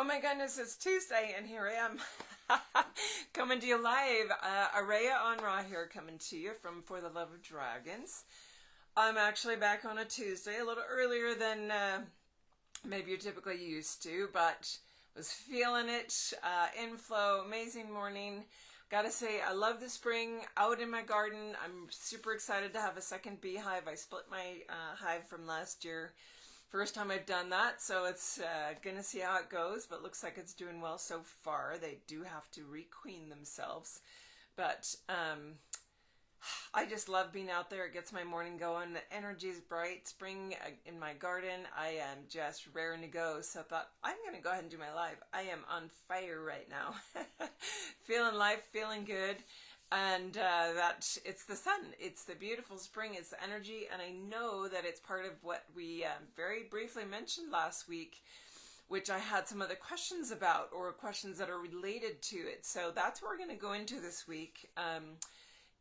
Oh my goodness, it's Tuesday and here I am coming to you live. Araya AndaRa here coming to you from For the Love of Dragons. I'm actually back on a Tuesday, a little earlier than maybe you're typically used to, but was feeling it. Inflow, amazing morning. Gotta say, I love the spring out in my garden. I'm super excited to have a second beehive. I split my hive from last year. First time I've done that, so it's gonna see how it goes, but looks like it's doing well so far. They do have to requeen themselves, but I just love being out there. It gets my morning going. The energy is bright. Spring in my garden. I am just raring to go, so I thought I'm gonna go ahead and do my live. I am on fire right now. Feeling life, feeling good. And that it's the sun, it's the beautiful spring, it's the energy, and I know that it's part of what we very briefly mentioned last week, which I had some other questions about, or questions that are related to it. So that's what we're going to go into this week.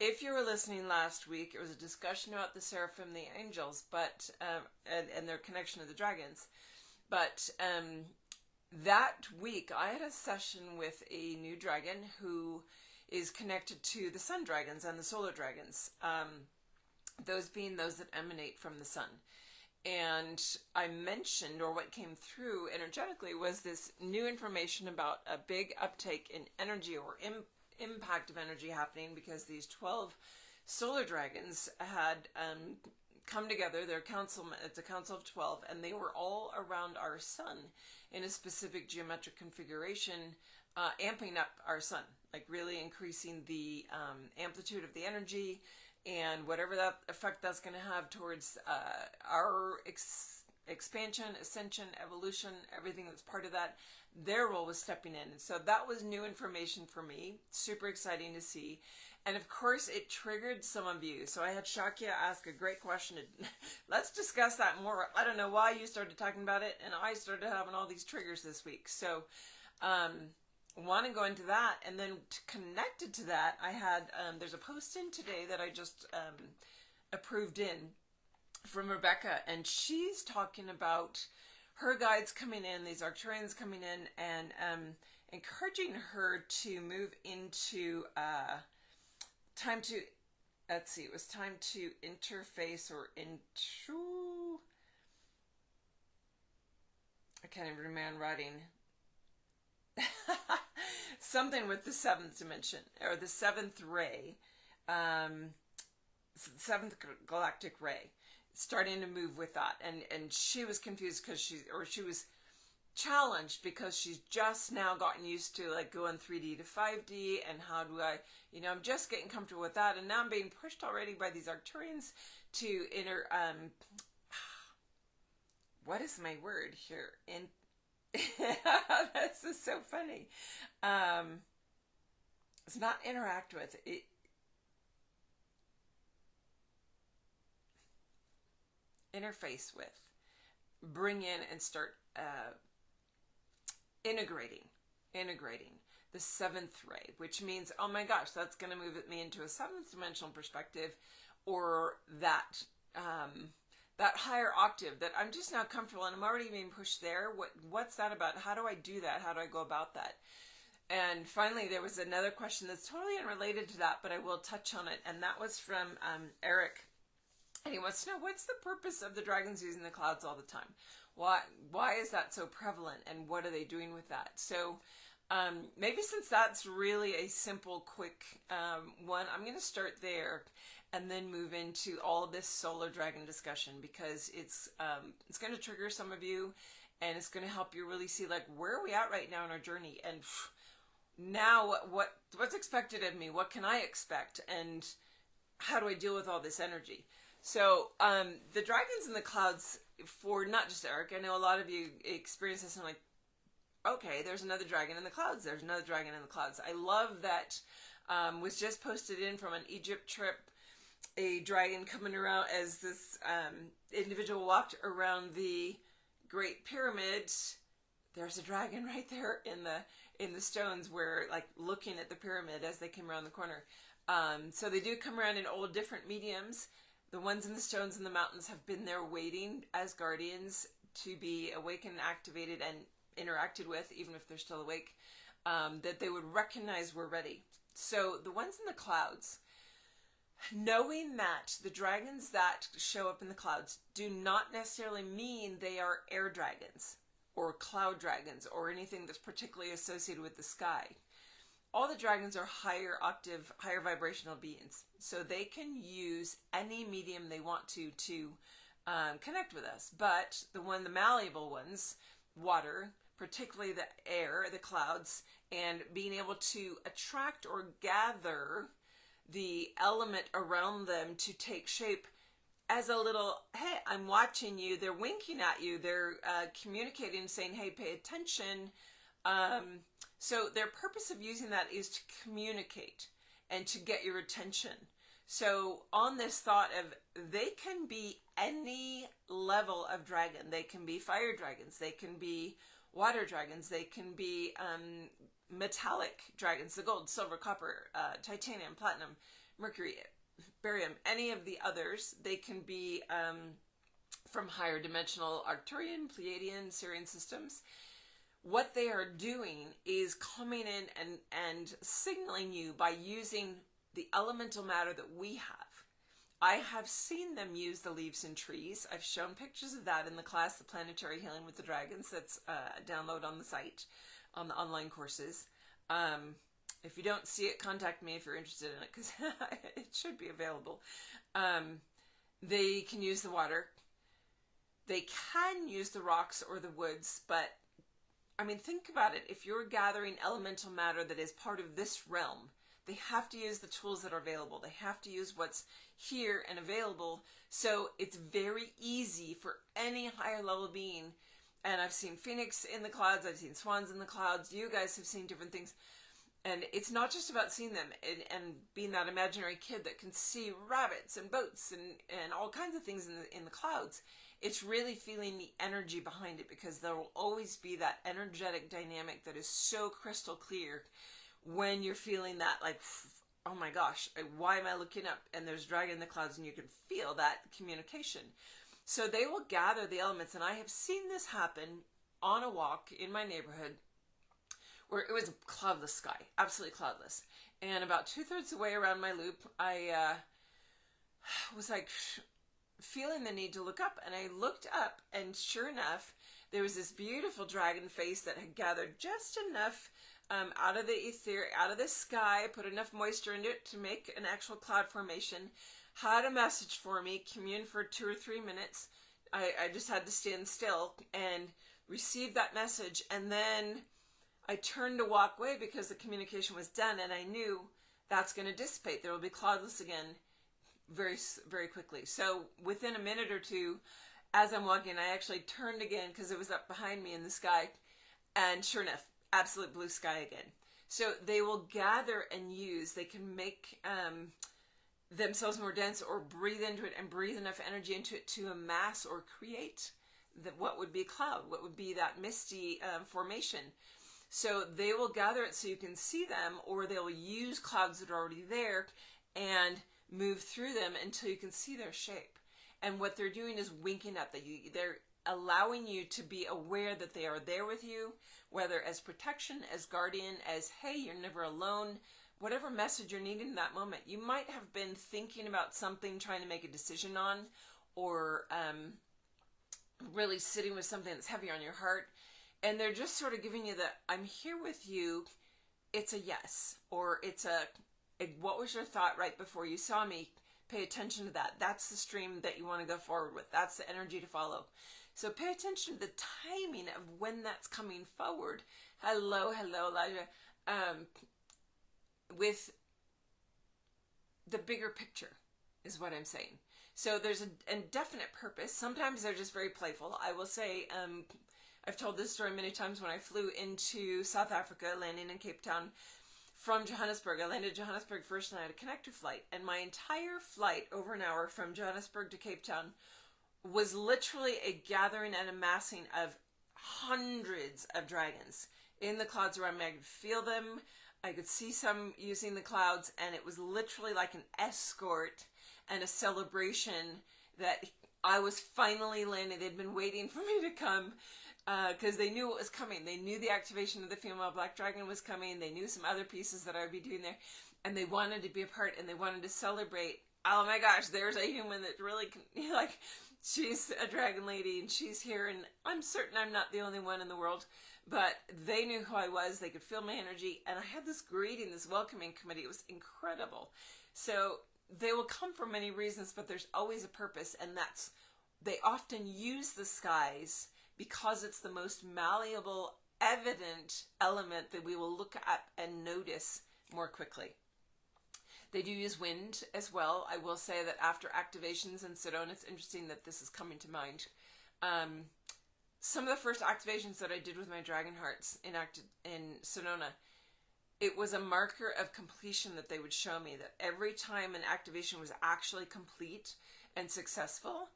If you were listening last week, it was a discussion about the seraphim, the angels, but and their connection to the dragons. But that week, I had a session with a new dragon who is connected to the sun dragons and the solar dragons, those being those that emanate from the sun. And I mentioned, or what came through energetically, was this new information about a big uptake in energy, or impact of energy happening, because these 12 solar dragons had come together. Their council, it's a council of 12, and they were all around our sun in a specific geometric configuration, amping up our sun, like really increasing the amplitude of the energy, and whatever that effect that's going to have towards our expansion, ascension, evolution, everything that's part of that. Their role was stepping in. And so that was new information for me. Super exciting to see. And of course, it triggered some of you. So I had Shakya ask a great question. Let's discuss that more. I don't know why you started talking about it, and I started having all these triggers this week. So want to go into that, and then connected to that, I had there's a post in today that I just approved in from Rebecca, and she's talking about her guides coming in, these Arcturians coming in, and encouraging her to move into time to, let's see, it was time to interface, or into, I can't even remember writing. Something with the seventh dimension, or the seventh ray, seventh galactic ray, starting to move with that. And she was confused because she was challenged because she's just now gotten used to like going 3D to 5D, and how do I, I'm just getting comfortable with that, and now I'm being pushed already by these Arcturians to what is my word here? This is so funny. It's not interact with it. Interface with, bring in, and start integrating the seventh ray, which means, oh my gosh, that's going to move me into a seventh dimensional perspective, or that that higher octave that I'm just now comfortable, and I'm already being pushed there. What's that about? How do I do that? How do I go about that? And finally, there was another question that's totally unrelated to that, but I will touch on it. And that was from Eric. And he wants to know, what's the purpose of the dragons using the clouds all the time? Why is that so prevalent, and what are they doing with that? So maybe since that's really a simple, quick one, I'm going to start there and then move into all of this solar dragon discussion, because it's going to trigger some of you, and it's going to help you really see, like, where are we at right now in our journey, and now what's expected of me? What can I expect, and how do I deal with all this energy? So the dragons in the clouds, for not just Eric, I know a lot of you experience this, and like, okay, there's another dragon in the clouds. There's another dragon in the clouds. I love that. Was just posted in from an Egypt trip, a dragon coming around as this individual walked around the Great Pyramid. There's a dragon right there in the stones, where, like, looking at the pyramid as they came around the corner. So they do come around in all different mediums. The ones in the stones and the mountains have been there waiting as guardians to be awakened, activated, and interacted with, even if they're still awake, that they would recognize we're ready. So the ones in the clouds, knowing that the dragons that show up in the clouds do not necessarily mean they are air dragons or cloud dragons or anything that's particularly associated with the sky. All the dragons are higher octave, higher vibrational beings. So they can use any medium they want to connect with us. But the malleable ones, water, particularly the air, the clouds, and being able to attract or gather the element around them to take shape as a little, hey, I'm watching you. They're winking at you. They're communicating, saying, hey, pay attention. So their purpose of using that is to communicate and to get your attention. So on this thought of, they can be any level of dragon. They can be fire dragons. They can be water dragons. They can be metallic dragons, the gold, silver, copper, titanium, platinum, mercury, barium, any of the others. They can be from higher dimensional Arcturian, Pleiadian, Sirian systems. What they are doing is coming in and signaling you by using the elemental matter that we have. I have seen them use the leaves in trees. I've shown pictures of that in the class, The Planetary Healing with the Dragons. That's a download on the site, on the online courses. If you don't see it, contact me if you're interested in it, because it should be available. They can use the water. They can use the rocks or the woods, but I mean, think about it. If you're gathering elemental matter that is part of this realm, they have to use the tools that are available. They have to use what's here and available. So it's very easy for any higher level being. And I've seen Phoenix in the clouds. I've seen swans in the clouds. You guys have seen different things. And it's not just about seeing them and being that imaginary kid that can see rabbits and boats and all kinds of things in the clouds. It's really feeling the energy behind it, because there will always be that energetic dynamic that is so crystal clear when you're feeling that, like, oh my gosh, why am I looking up? And there's dragon in the clouds, and you can feel that communication. So they will gather the elements, and I have seen this happen on a walk in my neighborhood where it was a cloudless sky, absolutely cloudless. And about 2/3 the way around my loop, I was like feeling the need to look up, and I looked up, and sure enough, there was this beautiful dragon face that had gathered just enough out of the ether, out of the sky, put enough moisture into it to make an actual cloud formation, had a message for me, commune for 2 or 3 minutes. I just had to stand still and receive that message, and then I turned to walk away because the communication was done, and I knew that's going to dissipate. There will be cloudless again very, very quickly. So within a minute or two, as I'm walking, I actually turned again because it was up behind me in the sky, and sure enough, absolute blue sky again. So they will gather and use. They can make themselves more dense, or breathe into it and breathe enough energy into it to amass or create what would be a cloud, what would be that misty formation. So they will gather it so you can see them, or they'll use clouds that are already there and move through them until you can see their shape. And what they're doing is winking at you. They're allowing you to be aware that they are there with you, whether as protection, as guardian, as, hey, you're never alone, whatever message you're needing in that moment. You might have been thinking about something, trying to make a decision on, or really sitting with something that's heavy on your heart, and they're just sort of giving you the, I'm here with you, it's a yes, or it's a, what was your thought right before you saw me? Pay attention to that. That's the stream that you want to go forward with. That's the energy to follow. So pay attention to the timing of when that's coming forward. Hello, Elijah. With the bigger picture is what I'm saying. So there's a definite purpose. Sometimes they're just very playful. I will say, I've told this story many times. When I flew into South Africa, landing in Cape Town from Johannesburg, I landed in Johannesburg first, and I had a connector flight. And my entire flight, over an hour from Johannesburg to Cape Town, was literally a gathering and amassing of hundreds of dragons in the clouds around me. I could feel them. I could see some using the clouds, and it was literally like an escort and a celebration that I was finally landing. They'd been waiting for me to come because they knew what was coming. They knew the activation of the female black dragon was coming. They knew some other pieces that I would be doing there, and they wanted to be a part, and they wanted to celebrate. Oh my gosh, there's a human that really can, like, she's a dragon lady and she's here, and I'm certain I'm not the only one in the world, but they knew who I was. They could feel my energy, and I had this greeting, this welcoming committee. It was incredible. So they will come for many reasons, but there's always a purpose, and that's, they often use the skies because it's the most malleable, evident element that we will look at and notice more quickly. They do use wind as well. I will say that after activations in Sedona, it's interesting that this is coming to mind. Some of the first activations that I did with my dragon hearts in Sedona, it was a marker of completion that they would show me, that every time an activation was actually complete and successful,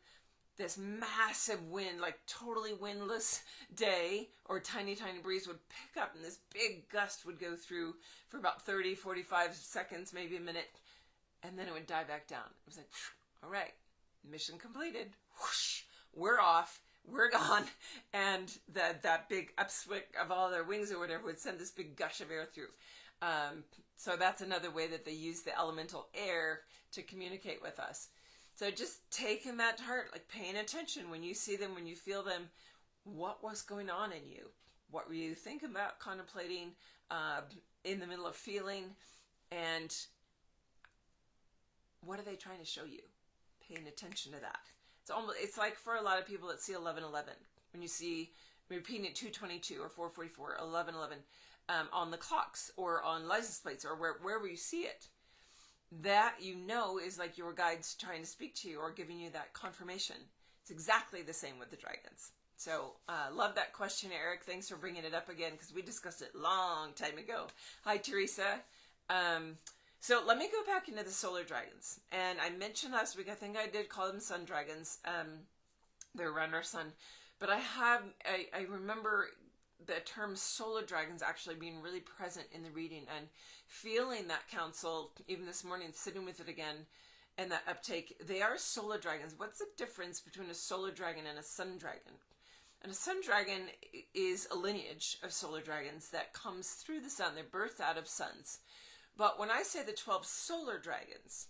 this massive wind, like totally windless day or tiny breeze would pick up, and this big gust would go through for about 30, 45 seconds, maybe a minute, and then it would die back down. It was like, all right, mission completed. Whoosh, we're off. We're gone. And that big upswing of all their wings or whatever would send this big gush of air through. So that's another way that they use the elemental air to communicate with us. So just taking that to heart, like paying attention when you see them, when you feel them, what was going on in you? What were you thinking about, contemplating, in the middle of feeling? And what are they trying to show you? Paying attention to that. It's like for a lot of people that see 1111. When you see repeating it 222 or 444, 1111 on the clocks or on license plates or wherever you see it. That, you know, is like your guides trying to speak to you or giving you that confirmation. It's exactly the same with the dragons. So, love that question, Eric. Thanks for bringing it up again, because we discussed it long time ago. Hi, Teresa. So let me go back into the solar dragons. And I mentioned last week, I think I did call them sun dragons. They're around our sun. But I remember the term solar dragons actually being really present in the reading and feeling that counsel, even this morning, sitting with it again, and that uptake. They are solar dragons. What's the difference between a solar dragon and a sun dragon? And a sun dragon is a lineage of solar dragons that comes through the sun. They're birthed out of suns. But when I say the 12 solar dragons,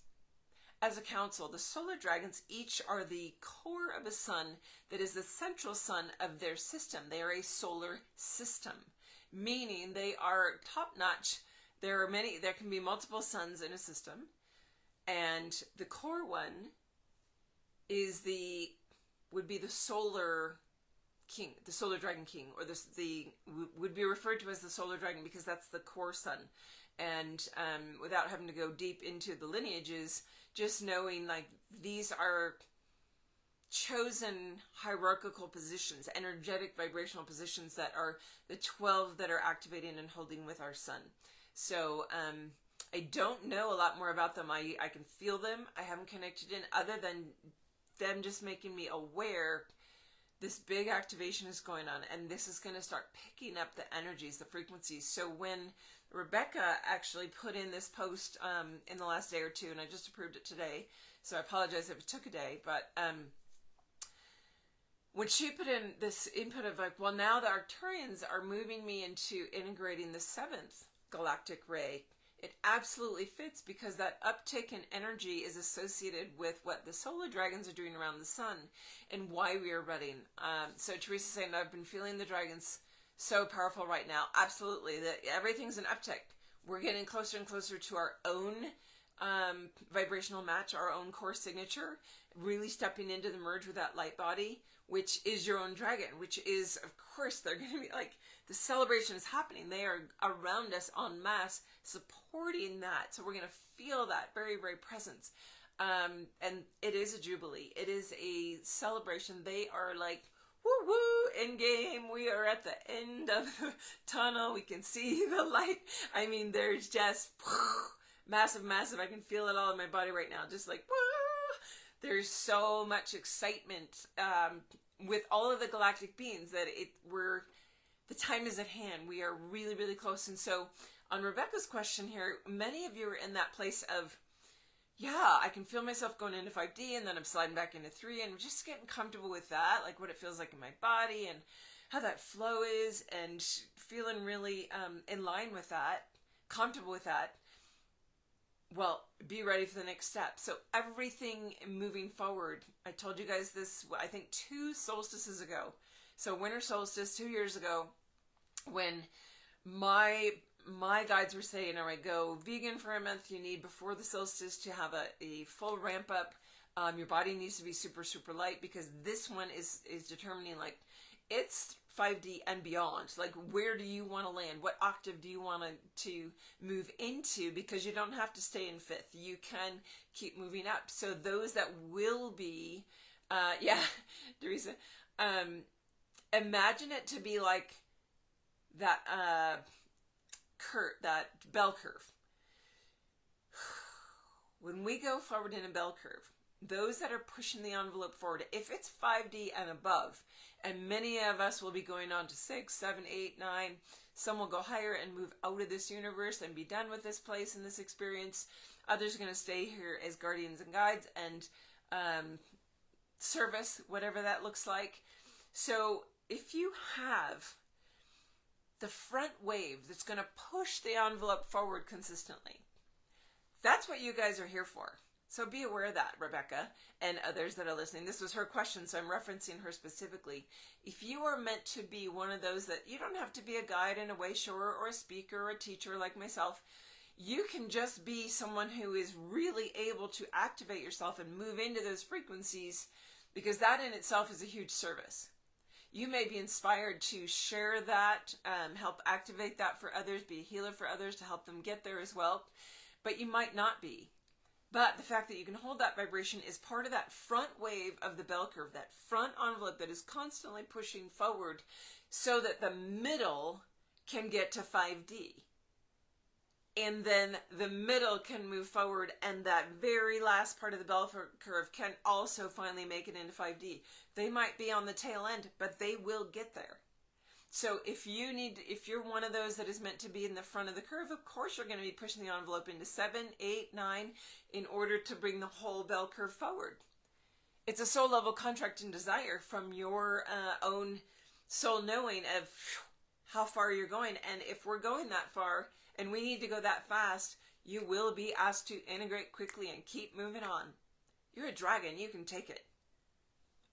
as a council, the solar dragons each are the core of a sun that is the central sun of their system. They are a solar system, meaning they are top-notch. There can be multiple suns in a system, and the core one would be the solar king, the solar dragon king, or would be referred to as the solar dragon because that's the core sun. And without having to go deep into the lineages, just knowing like these are chosen hierarchical positions, energetic vibrational positions that are the 12 that are activating and holding with our sun. So I don't know a lot more about them. I can feel them. I haven't connected in other than them just making me aware this big activation is going on, and this is going to start picking up the energies, the frequencies. So when Rebecca actually put in this post in the last day or two, and I just approved it today, so I apologize if it took a day, but when she put in this input of like, well, now the Arcturians are moving me into integrating the 7th galactic ray, it absolutely fits because that uptick in energy is associated with what the solar dragons are doing around the sun and why we are running. So Teresa's saying, I've been feeling the dragons so powerful right now. Absolutely. Everything's an uptick. We're getting closer and closer to our own vibrational match, our own core signature, really stepping into the merge with that light body, which is your own dragon, which is, of course, they're going to be like, the celebration is happening. They are around us en masse, supporting that. So we're going to feel that very, very presence. And it is a jubilee. It is a celebration. They are like, woo woo, in game. We are at the end of the tunnel. We can see the light. I mean, there's just massive. I can feel it all in my body right now. Just like, woo. There's so much excitement with all of the galactic beings that the time is at hand. We are really, really close. And so on Rebecca's question here, many of you are in that place of, yeah, I can feel myself going into 5D and then I'm sliding back into 3 and I'm just getting comfortable with that, like what it feels like in my body and how that flow is, and feeling really in line with that, comfortable with that, well, be ready for the next step. So everything moving forward, I told you guys this, I think 2 solstices ago. So winter solstice 2 years ago, when my guides were saying, all right, go vegan for a month. You need before the solstice to have a full ramp up. Your body needs to be super, super light, because this one is determining, like, it's 5D and beyond. Like, where do you want to land? What octave do you want to move into? Because you don't have to stay in 5th. You can keep moving up. So those that will be, yeah, Teresa, imagine it to be like that that bell curve. When we go forward in a bell curve, those that are pushing the envelope forward, if it's 5D and above, and many of us will be going on to 6, 7, 8, 9, some will go higher and move out of this universe and be done with this place and this experience. Others are going to stay here as guardians and guides and service, whatever that looks like. So if you have the front wave that's going to push the envelope forward consistently, that's what you guys are here for. So be aware of that, Rebecca, and others that are listening. This was her question, so I'm referencing her specifically. If you are meant to be one of those that, you don't have to be a guide and a way shower or a speaker or a teacher like myself. You can just be someone who is really able to activate yourself and move into those frequencies, because that in itself is a huge service. You may be inspired to share that, help activate that for others, be a healer for others to help them get there as well. But you might not be. But the fact that you can hold that vibration is part of that front wave of the bell curve, that front envelope that is constantly pushing forward so that the middle can get to 5D. And then the middle can move forward, and that very last part of the bell curve can also finally make it into 5D. They might be on the tail end, but they will get there. So if you're one of those that is meant to be in the front of the curve, of course you're going to be pushing the envelope into 7, 8, 9 in order to bring the whole bell curve forward. It's a soul level contract and desire from your own soul knowing of how far you're going. And if we're going that far and we need to go that fast, you will be asked to integrate quickly and keep moving on. You're a dragon. You can take it.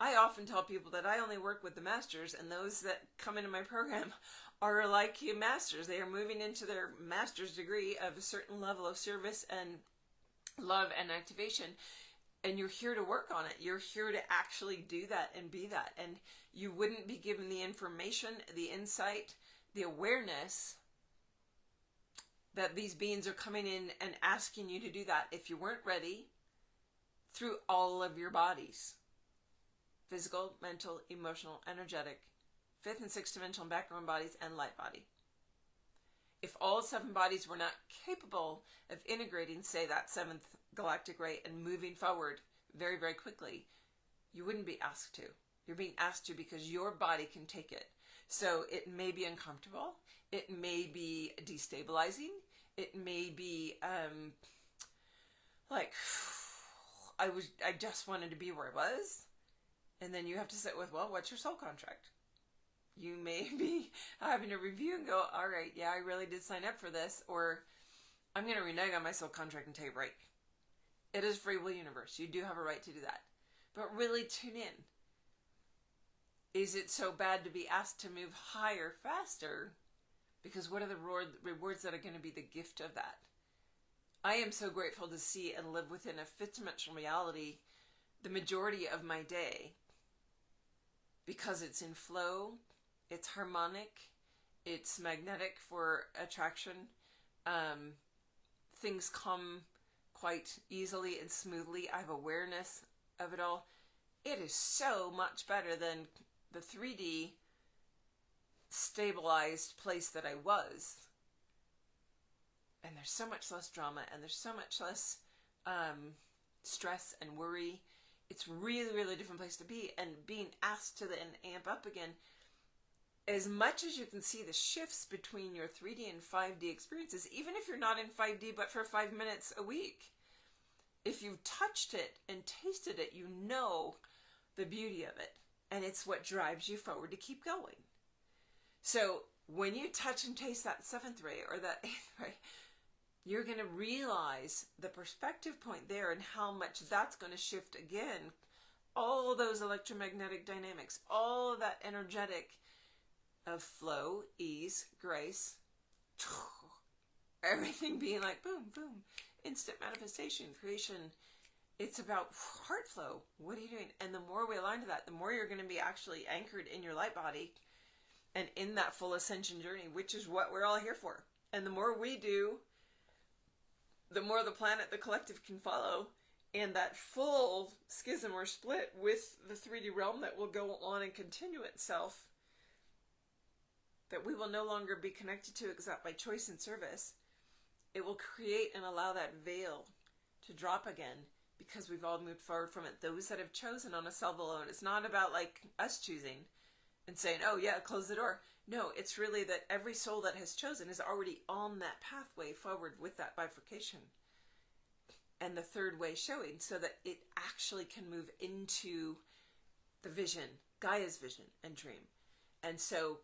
I often tell people that I only work with the masters, and those that come into my program are like you masters. They are moving into their master's degree of a certain level of service and love and activation, and you're here to work on it. You're here to actually do that and be that, and you wouldn't be given the information, the insight, the awareness that these beings are coming in and asking you to do that if you weren't ready through all of your bodies. Physical, mental, emotional, energetic, 5th and 6th dimensional background bodies, and light body. If all 7 bodies were not capable of integrating, say, that 7th galactic ray and moving forward very, very quickly, you wouldn't be asked to. You're being asked to because your body can take it. So it may be uncomfortable. It may be destabilizing. It may be like, I just wanted to be where I was. And then you have to sit with, well, what's your soul contract? You may be having to review and go, all right, yeah, I really did sign up for this, or I'm going to renege on my soul contract and take a break. It is free will universe. You do have a right to do that. But really tune in. Is it so bad to be asked to move higher, faster? Because what are the rewards that are going to be the gift of that? I am so grateful to see and live within a 5th dimensional reality the majority of my day, because it's in flow, it's harmonic, it's magnetic for attraction. Things come quite easily and smoothly. I have awareness of it all. It is so much better than the 3D stabilized place that I was. And there's so much less drama, and there's so much less stress and worry. It's really, really different place to be, and being asked to then amp up again. As much as you can see the shifts between your 3D and 5D experiences, even if you're not in 5D but for 5 minutes a week, if you've touched it and tasted it, you know the beauty of it. And it's what drives you forward to keep going. So when you touch and taste that 7th ray or that 8th ray, you're going to realize the perspective point there and how much that's going to shift again. All those electromagnetic dynamics, all of that energetic of flow, ease, grace, everything being like boom, boom, instant manifestation, creation. It's about heart flow. What are you doing? And the more we align to that, the more you're going to be actually anchored in your light body and in that full ascension journey, which is what we're all here for. And the more we do, the more the planet, the collective can follow, and that full schism or split with the 3D realm that will go on and continue itself, that we will no longer be connected to except by choice and service. It will create and allow that veil to drop again, because we've all moved forward from it. Those that have chosen on a self alone, it's not about like us choosing and saying, oh yeah, close the door. No, it's really that every soul that has chosen is already on that pathway forward with that bifurcation. And the 3rd way showing, so that it actually can move into the vision, Gaia's vision and dream. And so,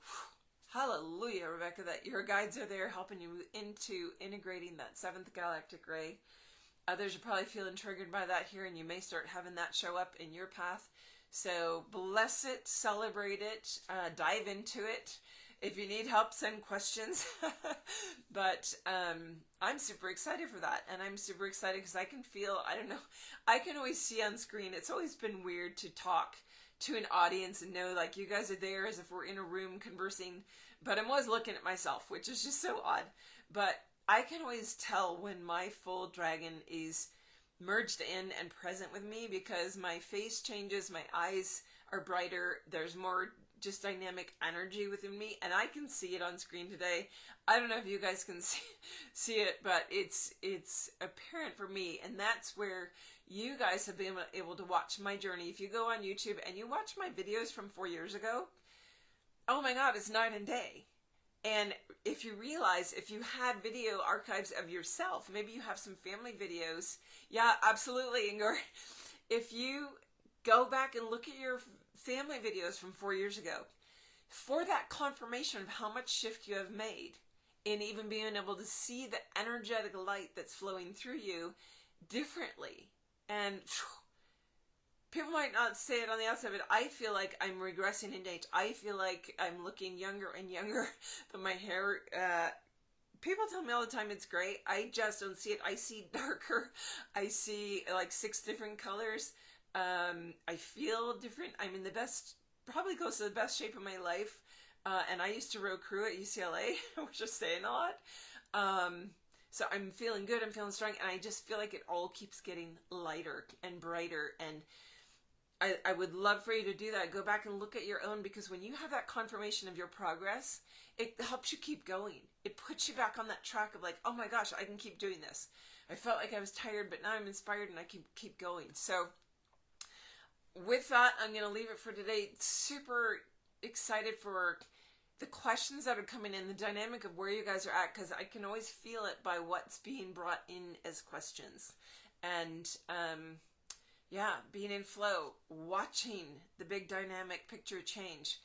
hallelujah, Rebecca, that your guides are there helping you move into integrating that 7th galactic ray. Others are probably feeling triggered by that here, and you may start having that show up in your path. So bless it, celebrate it, dive into it. If you need help, send questions. But I'm super excited for that. And I'm super excited because I can feel, I don't know, I can always see on screen. It's always been weird to talk to an audience and know like you guys are there as if we're in a room conversing. But I'm always looking at myself, which is just so odd. But I can always tell when my full dragon is merged in and present with me, because my face changes, my eyes are brighter, there's more just dynamic energy within me, and I can see it on screen today. I don't know if you guys can see it, but it's apparent for me, and that's where you guys have been able to watch my journey. If you go on YouTube and you watch my videos from 4 years ago, oh my God, it's night and day. And if you realize, if you had video archives of yourself, maybe you have some family videos. Yeah, absolutely, Ingor. If you go back and look at your family videos from 4 years ago, for that confirmation of how much shift you have made, in even being able to see the energetic light that's flowing through you differently. And people might not say it on the outside, but I feel like I'm regressing in age. I feel like I'm looking younger and younger. But my hair, people tell me all the time it's gray. I just don't see it. I see darker. I see like 6 different colors. I feel different. I'm in the best, probably close to the best shape of my life. And I used to row crew at UCLA, which is saying a lot. So I'm feeling good. I'm feeling strong. And I just feel like it all keeps getting lighter and brighter. And I would love for you to do that. Go back and look at your own, because when you have that confirmation of your progress, it helps you keep going. It puts you back on that track of like, oh my gosh, I can keep doing this. I felt like I was tired, but now I'm inspired and I can keep going. So with that, I'm going to leave it for today. Super excited for the questions that are coming in, the dynamic of where you guys are at, because I can always feel it by what's being brought in as questions. And yeah, being in flow, watching the big dynamic picture change.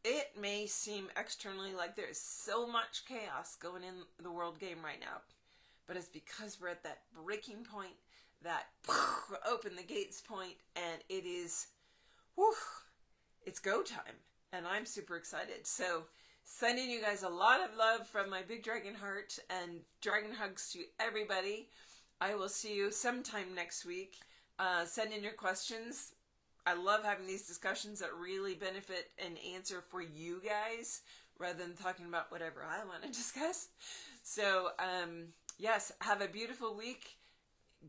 It may seem externally like there's so much chaos going in the world game right now, but it's because we're at that breaking point, that open the gates point, and it is, whew, it's go time, and I'm super excited. So sending you guys a lot of love from my big dragon heart, and dragon hugs to everybody. I will see you sometime next week. Send in your questions. I love having these discussions that really benefit and answer for you guys, rather than talking about whatever I want to discuss. So, yes, have a beautiful week.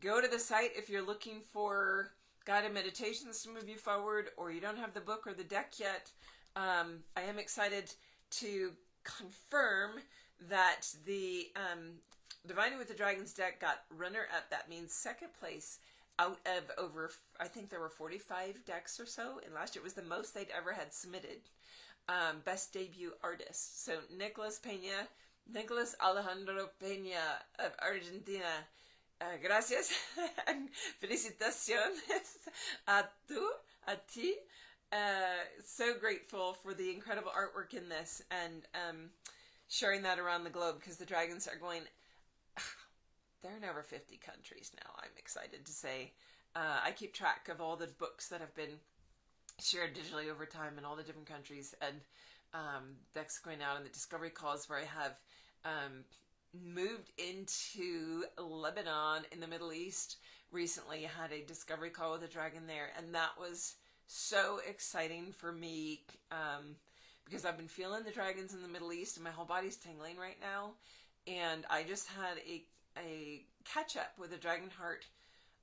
Go to the site if you're looking for guided meditations to move you forward, or you don't have the book or the deck yet. I am excited to confirm that the Divining with the Dragons deck got runner-up. That means second place out of over, I think there were 45 decks or so, and last year it was the most they'd ever had submitted. Best debut artist. So Nicolas Alejandro Peña of Argentina. Gracias. Felicitaciones a ti. So grateful for the incredible artwork in this, and sharing that around the globe, because the dragons are going, they're in over 50 countries now, I'm excited to say. I keep track of all the books that have been shared digitally over time in all the different countries, and that's going out on the discovery calls where I have moved into Lebanon in the Middle East recently. I had a discovery call with a dragon there, and that was so exciting for me, because I've been feeling the dragons in the Middle East and my whole body's tingling right now. And I just had a catch up with a dragon heart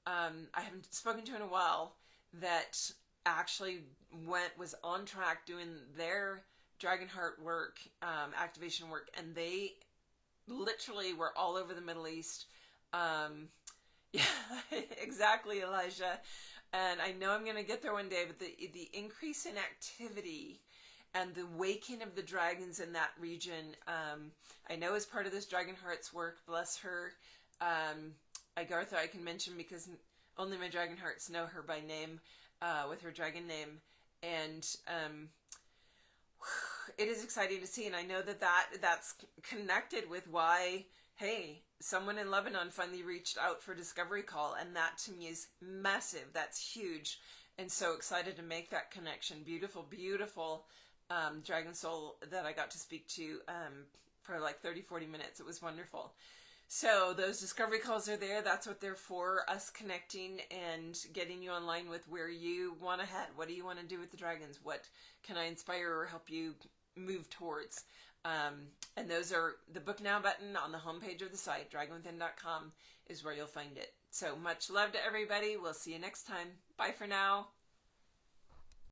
I haven't spoken to in a while, that actually was on track doing their dragon heart work, activation work, and they literally were all over the Middle East. Yeah, exactly, Elijah. And I know I'm going to get there one day, but the increase in activity and the waking of the dragons in that region, I know is part of this Dragon Heart's work. Bless her. Agartha I can mention because only my Dragon Hearts know her by name, with her dragon name. And it is exciting to see, and I know that's connected with why, hey, someone in Lebanon finally reached out for a discovery call, and that to me is massive. That's huge, and so excited to make that connection. Beautiful, beautiful dragon soul that I got to speak to for like 30-40 minutes. It was wonderful. So those discovery calls are there. That's what they're for, us connecting and getting you online with where you want to head. What do you want to do with the dragons? What can I inspire or help you move towards? And those are the book now button on the homepage of the site. dragonwithin.com is where you'll find it. So much love to everybody. We'll see you next time. Bye for now.